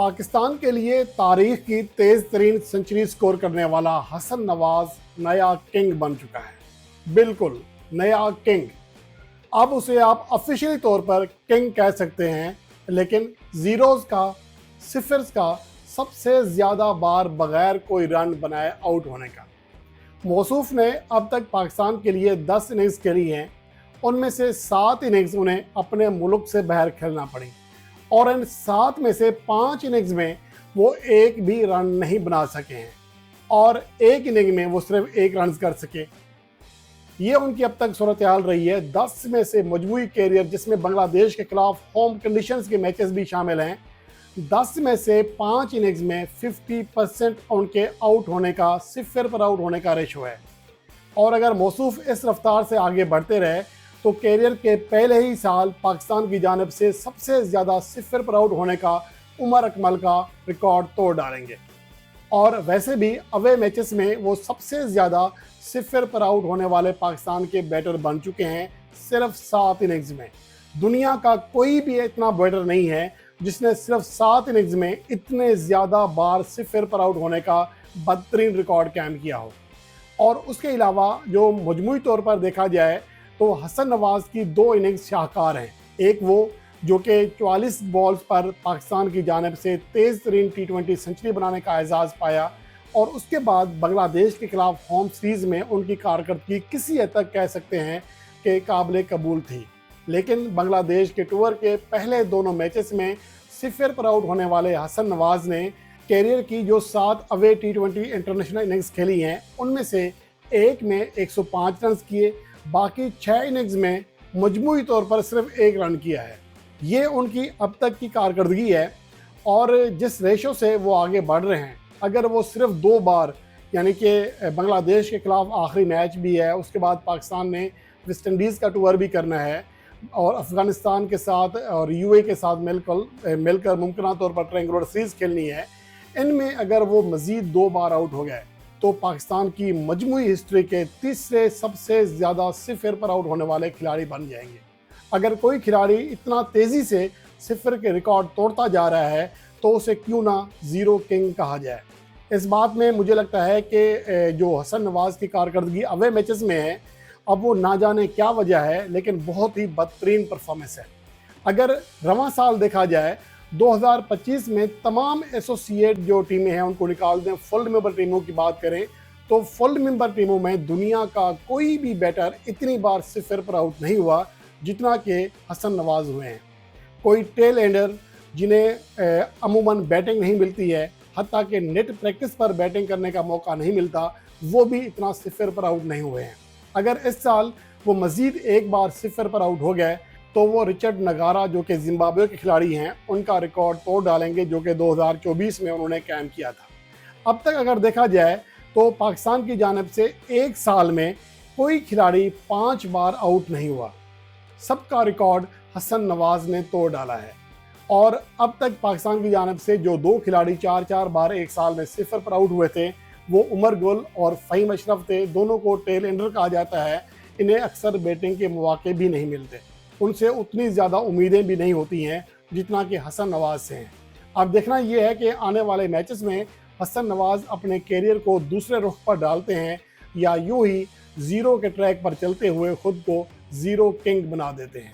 पाकिस्तान के लिए तारीख की तेज तरीन सेंचुरी स्कोर करने वाला हसन नवाज नया किंग बन चुका है। बिल्कुल नया किंग। अब उसे आप ऑफिशियली तौर पर किंग कह सकते हैं, लेकिन जीरोज का, सिफर्स का सबसे ज़्यादा बार बगैर कोई रन बनाए आउट होने का। मौसूफ ने अब तक पाकिस्तान के लिए 10 इनिंग्स खेली हैं। उनमें से 7 इनिंग्स उन्हें अपने मुल्क से बाहर खेलना पड़ी और इन 7 में से 5 इनिंग्स में वो एक भी रन नहीं बना सके हैं और एक इनिंग में वो सिर्फ 1 रन कर सके। ये उनकी अब तक सूरत हाल रही है। 10 में से मजमूई कैरियर, जिसमें बांग्लादेश के खिलाफ होम कंडीशंस के मैचेस भी शामिल हैं, 10 में से 5 इनिंग्स में 50% उनके आउट होने का, सिफर पर आउट होने का रेशो है। और अगर मौसूफ इस रफ्तार से आगे बढ़ते रहे तो कैरियर के पहले ही साल पाकिस्तान की जानिब से सबसे ज़्यादा सिफर पर आउट होने का उमर अकमल का रिकॉर्ड तोड़ डालेंगे। और वैसे भी अवे मैचेस में वो सबसे ज़्यादा सिफर पर आउट होने वाले पाकिस्तान के बैटर बन चुके हैं, सिर्फ 7 इनिंग्स में। दुनिया का कोई भी इतना बैटर नहीं है जिसने सिर्फ 7 इनिंग्स में इतने ज़्यादा बार सिफर पर आउट होने का बदतरीन रिकॉर्ड कायम किया हो। और उसके अलावा जो मजमूई तौर पर देखा जाए तो हसन नवाज की 2 इनिंग्स शाहकार हैं। एक वो जो कि 44 बॉल्स पर पाकिस्तान की जानिब से तेज़ तरीन T20 सेंचुरी बनाने का एजाज़ पाया, और उसके बाद बांग्लादेश के खिलाफ होम सीरीज़ में उनकी कारकर्दगी किसी हद तक कह सकते हैं कि काबिल कबूल थी। लेकिन बांग्लादेश के टूर के पहले दोनों मैचेस में सिफर पर आउट होने वाले हसन नवाज ने कैरियर की जो 7 अवे T20 इंटरनेशनल इनिंग्स खेली हैं, उनमें से एक में 105 रन किए, बाकी 6 इनिंग्स में मजमूई तौर पर सिर्फ 1 रन किया है। ये उनकी अब तक की कारकर्दगी है। और जिस रेशो से वो आगे बढ़ रहे हैं, अगर वो सिर्फ 2 बार, यानी कि बांग्लादेश के खिलाफ आखिरी मैच भी है, उसके बाद पाकिस्तान ने वेस्ट इंडीज़ का टूर भी करना है और अफ़गानिस्तान के साथ और यूए के साथ मिलकर मुमकिन तौर पर ट्रायंगुलर सीरीज़ खेलनी है, इनमें अगर वो मज़ीद 2 बार आउट हो गए तो पाकिस्तान की मजमूई हिस्ट्री के तीसरे सबसे ज़्यादा सिफर पर आउट होने वाले खिलाड़ी बन जाएंगे। अगर कोई खिलाड़ी इतना तेज़ी से सिफर के रिकॉर्ड तोड़ता जा रहा है तो उसे क्यों ना ज़ीरो किंग कहा जाए। इस बात में मुझे लगता है कि जो हसन नवाज की कारकर्दगी अवे मैचेस में है, अब वो ना जाने क्या वजह है, लेकिन बहुत ही बदतरीन परफॉर्मेंस है। अगर रवां साल देखा जाए 2025 में तमाम एसोसिएट जो टीमें हैं उनको निकाल दें, फुल मेंबर टीमों की बात करें तो फुल मेंबर टीमों में दुनिया का कोई भी बैटर इतनी बार सिफर पर आउट नहीं हुआ जितना कि हसन नवाज हुए हैं। कोई टेल एंडर जिन्हें अमूमन बैटिंग नहीं मिलती है, हत्ता कि नेट प्रैक्टिस पर बैटिंग करने का मौका नहीं मिलता, वो भी इतना सिफर पर आउट नहीं हुए हैं। अगर इस साल वो मज़ीद 1 बार सिफर पर आउट हो गए तो वो रिचर्ड नगारा, जो कि जिम्बाब्वे के खिलाड़ी हैं, उनका रिकॉर्ड तोड़ डालेंगे जो कि 2024 में उन्होंने कायम किया था। अब तक अगर देखा जाए तो पाकिस्तान की जानिब से एक साल में कोई खिलाड़ी 5 बार आउट नहीं हुआ। सबका रिकॉर्ड हसन नवाज ने तोड़ डाला है। और अब तक पाकिस्तान की जानिब से जो 2 खिलाड़ी 4-4 बार एक साल में सिफर पर आउट हुए थे, वो उमर गुल और फ़हीम अशरफ थे। दोनों को टेल एंडर कहा जाता है। इन्हें अक्सर बैटिंग के मौके भी नहीं मिलते, उनसे उतनी ज़्यादा उम्मीदें भी नहीं होती हैं जितना कि हसन नवाज से हैं। अब देखना ये है कि आने वाले मैचेस में हसन नवाज अपने कैरियर को दूसरे रुख पर डालते हैं या यूं ही ज़ीरो के ट्रैक पर चलते हुए खुद को ज़ीरो किंग बना देते हैं।